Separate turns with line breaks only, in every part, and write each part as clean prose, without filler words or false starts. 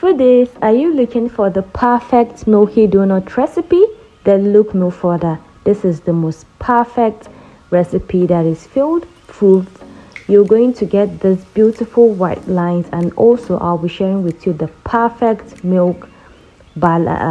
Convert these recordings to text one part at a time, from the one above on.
For this, are you looking for the perfect milky donut recipe? Then look no further. This is the most perfect recipe that is field proof. You're going to get these beautiful white lines, and also I'll be sharing with you the perfect milk balance,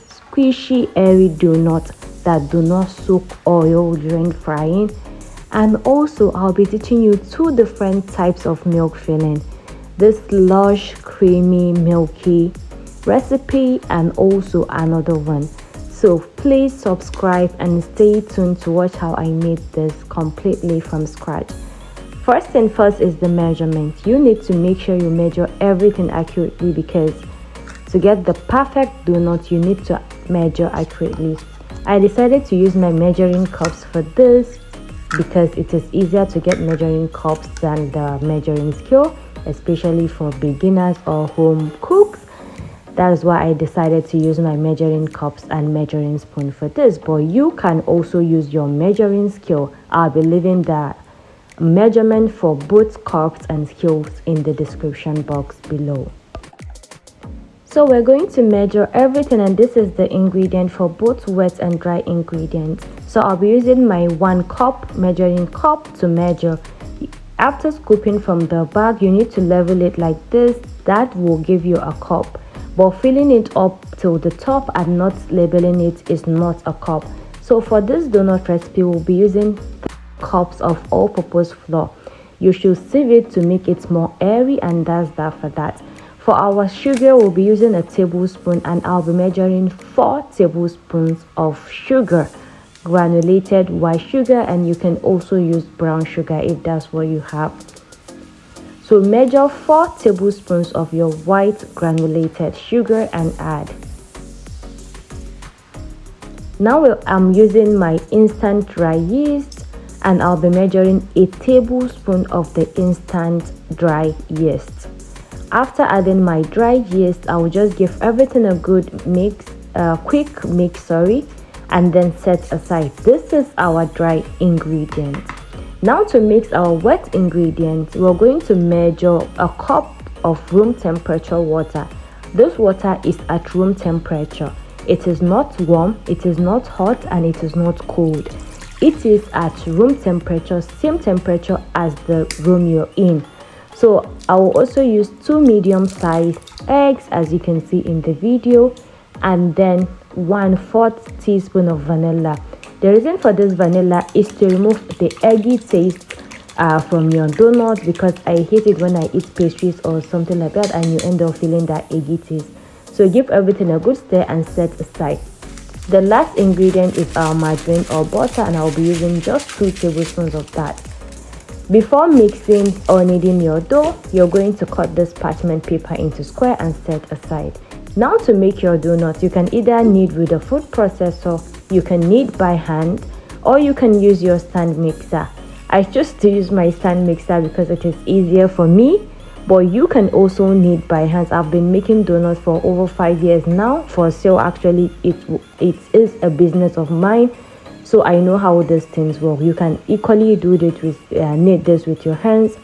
squishy airy donut that do not soak oil during frying. And also I'll be teaching you two different types of milk filling, this lush creamy milky recipe and also another one. So please subscribe and stay tuned to watch how I made this completely from scratch. First thing first is the measurement. You need to make sure you measure everything accurately, because to get the perfect donut you need to measure accurately. I decided to use my measuring cups for this because it is easier to get measuring cups than the measuring scale, especially for beginners or home cooks. That is why I decided to use my measuring cups and measuring spoon for this, but you can also use your measuring scale. I'll be leaving the measurement for both cups and scales in the description box below. So we're going to measure everything, and this is the ingredient for both wet and dry ingredients. So I'll be using my 1 cup measuring cup to measure. After scooping from the bag, you need to level it like this. That will give you a cup. But filling it up till the top and not labeling it is not a cup. So for this donut recipe, we'll be using 3 cups of all-purpose flour. You should sieve it to make it more airy, and that's that for that. For our sugar, we'll be using a tablespoon, and I'll be measuring 4 tablespoons of sugar, granulated white sugar, and you can also use brown sugar if that's what you have. So measure 4 tablespoons of your white granulated sugar and add. Now I'm using my instant dry yeast, and I'll be measuring a tablespoon of the instant dry yeast. After adding my dry yeast, I will just give everything a good quick mix, and then set aside. This is our dry ingredient. Now to mix our wet ingredients, we're going to measure a cup of room temperature water. This water is at room temperature. It is not warm, it is not hot, and it is not cold. It is at room temperature, same temperature as the room you're in. So I will also use 2 medium-sized eggs, as you can see in the video, and then 1/4 teaspoon of vanilla. The reason for this vanilla is to remove the eggy taste from your donut, because I hate it when I eat pastries or something like that and you end up feeling that eggy taste. So give everything a good stir and set aside. The last ingredient is our margarine or butter, and I'll be using just 2 tablespoons of that. Before mixing or kneading your dough, you're going to cut this parchment paper into square and set aside. Now to make your donut, you can either knead with a food processor, you can knead by hand, or you can use your stand mixer. I choose to use my stand mixer because it is easier for me, but you can also knead by hand. I've been making donuts for over 5 years now for sale. Actually, it is a business of mine, so I know how these things work. You can equally do this with knead this with your hands,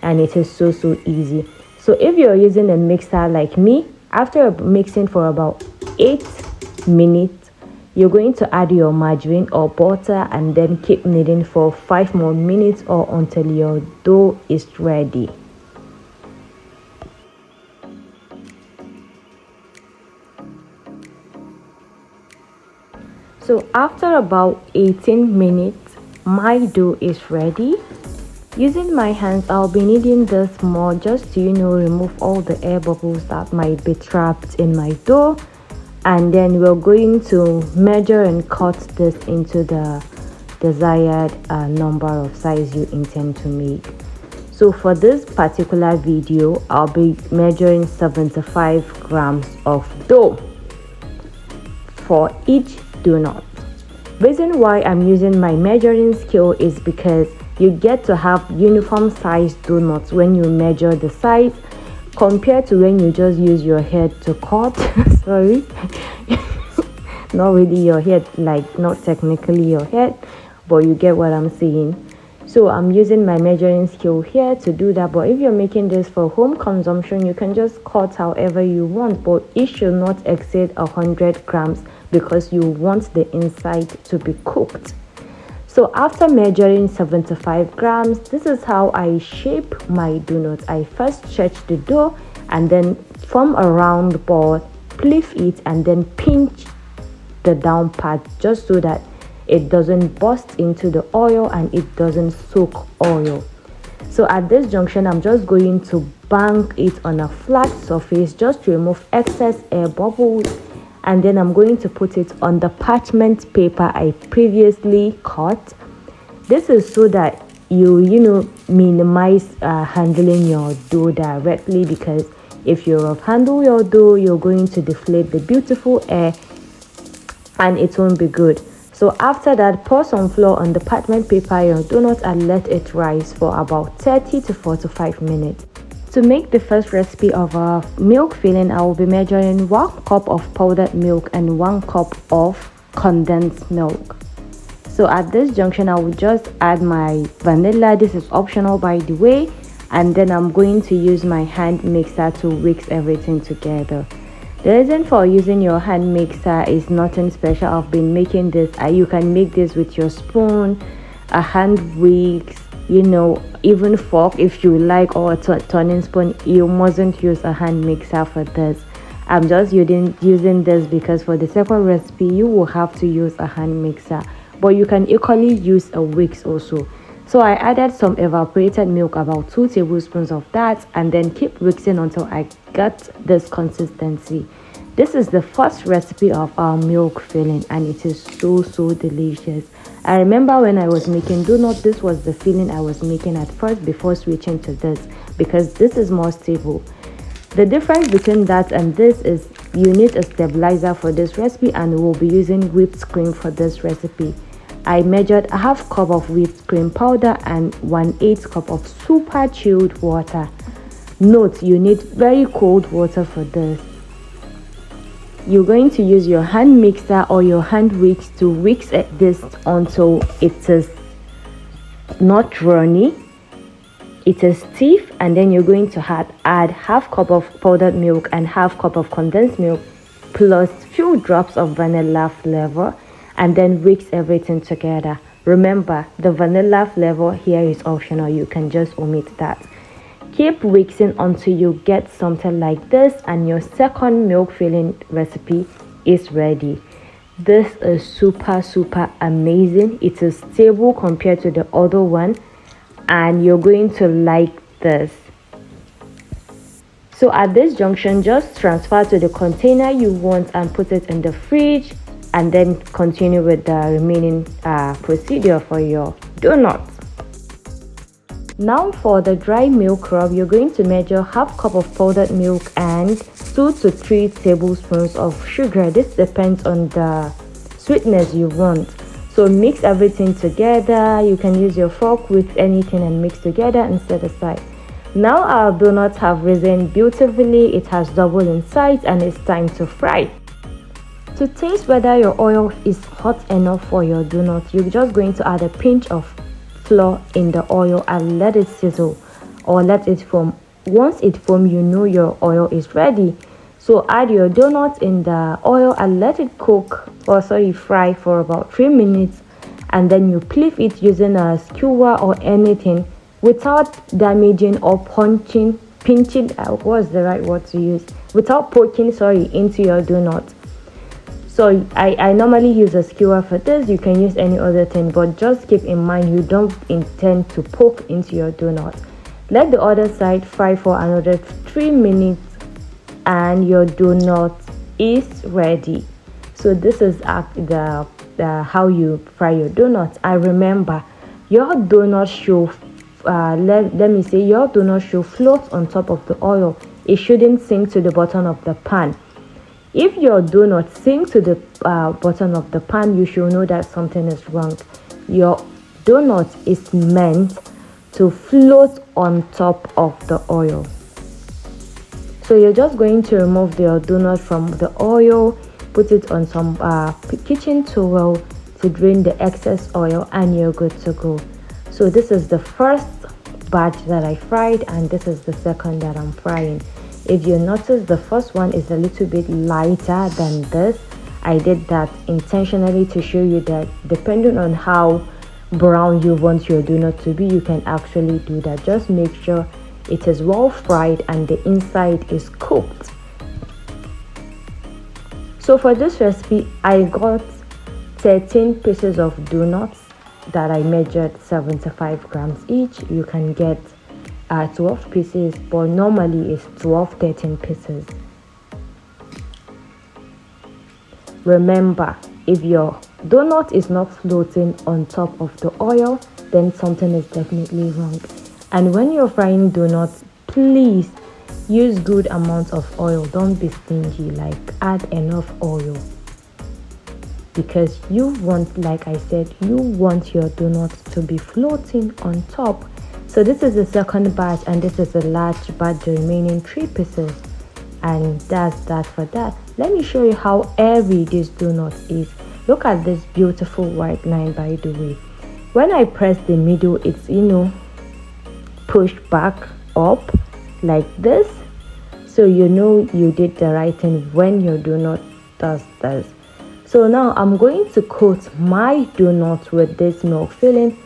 and it is so easy. So if you're using a mixer like me, after mixing for about 8 minutes, you're going to add your margarine or butter and then keep kneading for 5 more minutes or until your dough is ready. So after about 18 minutes, my dough is ready. Using my hands, I'll be kneading this more just to remove all the air bubbles that might be trapped in my dough, and then we're going to measure and cut this into the desired number of size you intend to make. So for this particular video, I'll be measuring 75 grams of dough for each donut. Reason why I'm using my measuring scale is because you get to have uniform sized donuts when you measure the size, compared to when you just use your head to cut. Sorry, not really your head, like not technically your head, but you get what I'm saying. So I'm using my measuring scale here to do that. But if you're making this for home consumption, you can just cut however you want, but it should not exceed 100 grams because you want the inside to be cooked. So after measuring 75 grams, this is how I shape my donut. I first stretch the dough and then form a round ball, flip it, and then pinch the down part just so that it doesn't burst into the oil and it doesn't soak oil. So at this junction, I'm just going to bank it on a flat surface just to remove excess air bubbles, and then I'm going to put it on the parchment paper I previously cut. This is so that you minimize handling your dough directly, because if you rough handle your dough, you're going to deflate the beautiful air and it won't be good. So after that, pour some flour on the parchment paper, your donut, and let it rise for about 30 to 45 minutes. To make the first recipe of a milk filling, I will be measuring 1 cup of powdered milk and 1 cup of condensed milk. So at this junction, I will just add my vanilla. This is optional, by the way, and then I'm going to use my hand mixer to whisk everything together. The reason for using your hand mixer is nothing special. I've been making this. You can make this with your spoon, a hand whisk, even fork if you like, or a turning spoon. You mustn't use a hand mixer for this. I'm just using this because for the second recipe you will have to use a hand mixer, but you can equally use a whisk also. So I added some evaporated milk, about 2 tablespoons of that, and then keep mixing until I got this consistency. This is the first recipe of our milk filling, and it is so delicious. I remember when I was making donut, this was the filling I was making at first before switching to this, because this is more stable. The difference between that and this is you need a stabilizer for this recipe, and we'll be using whipped cream for this recipe. I measured a half cup of whipped cream powder and 1/8 cup of super chilled water. Note, you need very cold water for this. You're going to use your hand mixer or your hand whisk to whisk this until it is not runny, it is stiff, and then you're going to add half cup of powdered milk and half cup of condensed milk plus few drops of vanilla flavor, and then whisk everything together. Remember, the vanilla flavor here is optional. You can just omit that. Keep whisking until you get something like this, and your second milk filling recipe is ready. This is super amazing. It is stable compared to the other one, and you're going to like this. So at this junction, just transfer to the container you want and put it in the fridge, and then continue with the remaining procedure for your donuts. Now for the dry milk rub, you're going to measure half cup of powdered milk and 2 to 3 tablespoons of sugar. This depends on the sweetness you want. So mix everything together. You can use your fork with anything and mix together and set aside. Now our donuts have risen beautifully. It has doubled in size and it's time to fry. To taste whether your oil is hot enough for your donut, you're just going to add a pinch of flour in the oil and let it sizzle or let it foam. Once it foams, you know your oil is ready. So add your donut in the oil and let it fry for about 3 minutes, and then you flip it using a skewer or anything without damaging or pinching, what's the right word to use, without poking into your donut. So I normally use a skewer for this. You can use any other thing, but just keep in mind you don't intend to poke into your donut. Let the other side fry for another 3 minutes and your donut is ready. So this is the how you fry your donuts. And remember, your donut should your donut should float on top of the oil. It shouldn't sink to the bottom of the pan. If your donut sinks to the bottom of the pan, you should know that something is wrong. Your donut is meant to float on top of the oil. So you're just going to remove your donut from the oil, put it on some kitchen towel to drain the excess oil, and you're good to go. So this is the first batch that I fried, and this is the second that I'm frying. If you notice, the first one is a little bit lighter than this. I did that intentionally to show you that depending on how brown you want your donut to be, you can actually do that. Just make sure it is well fried and the inside is cooked. So for this recipe, I got 13 pieces of donuts that I measured 75 grams each. You can get 12 pieces, but normally it's 13 pieces. Remember, if your donut is not floating on top of the oil, then something is definitely wrong. And when you're frying donuts, please use good amounts of oil. Don't be stingy, like add enough oil, because you want, like I said, you want your donuts to be floating on top. So this is the second batch, and this is the large batch, the remaining 3 pieces, and that's that for that. Let me show you how airy this donut is. Look at this beautiful white line, by the way. When I press the middle, it's pushed back up like this, so you know you did the right thing when your donut does this. So now I'm going to coat my donut with this milk filling.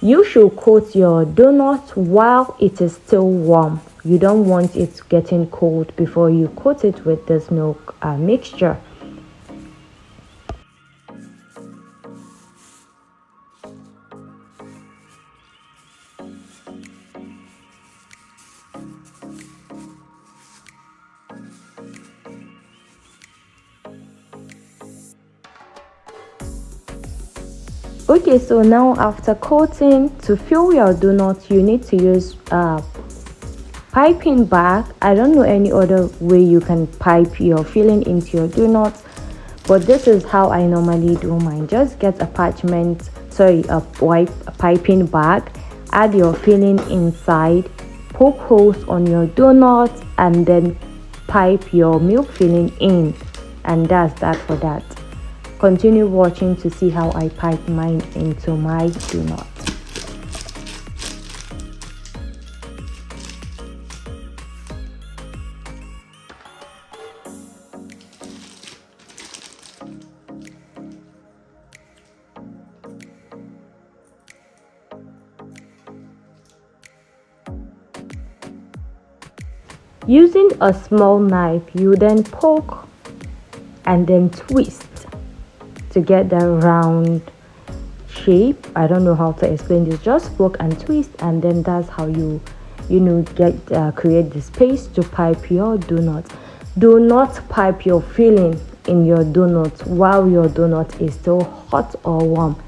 You should coat your donut while it is still warm. You don't want it getting cold before you coat it with this milk mixture. Okay, so now after coating, to fill your donut, you need to use piping bag. I don't know any other way you can pipe your filling into your donuts, but this is how I normally do mine. Just get a piping bag, add your filling inside, poke holes on your donut, and then pipe your milk filling in, and that's that for that. Continue watching to see how I pipe mine into my donut. Using a small knife, you then poke and then twist to get the round shape. I don't know how to explain this. Just poke and twist, and then that's how you create the space to pipe your donut. Do not pipe your filling in your donut while your donut is still hot or warm.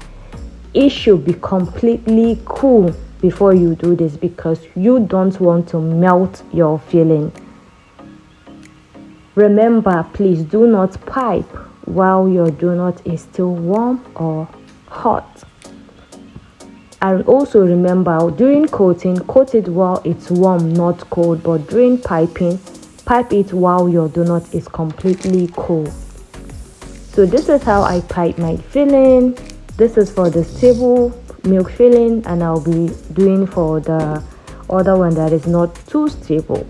It should be completely cool before you do this, because you don't want to melt your filling. Remember, please do not pipe while your donut is still warm or hot. And also remember, during coating, coat it while it's warm, not cold. But during piping, pipe it while your donut is completely cool. So this is how I pipe my filling. This is for the stable milk filling, and I'll be doing for the other one that is not too stable.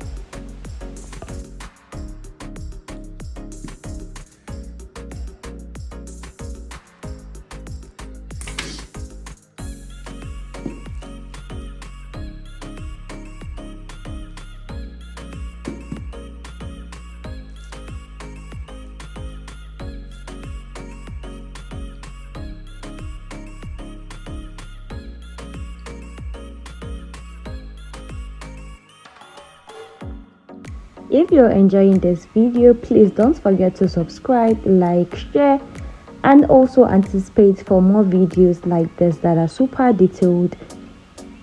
If you're enjoying this video, please don't forget to subscribe, like, share, and also anticipate for more videos like this that are super detailed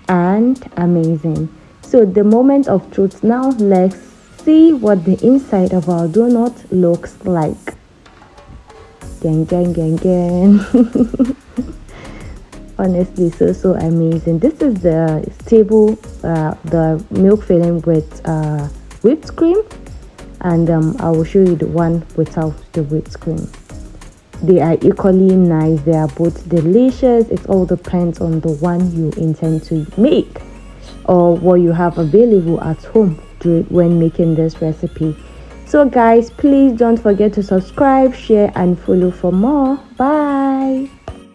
and amazing. So the moment of truth now, let's see what the inside of our donut looks like. Gang, gang, gang, gang. Honestly, so amazing. This is the stable, the milk filling with whipped cream, and I will show you the one without the whipped cream. they are equally nice. They are both delicious. It all depends on the one you intend to make or what you have available at home when making this recipe. So guys, please don't forget to subscribe, share and follow for more. Bye.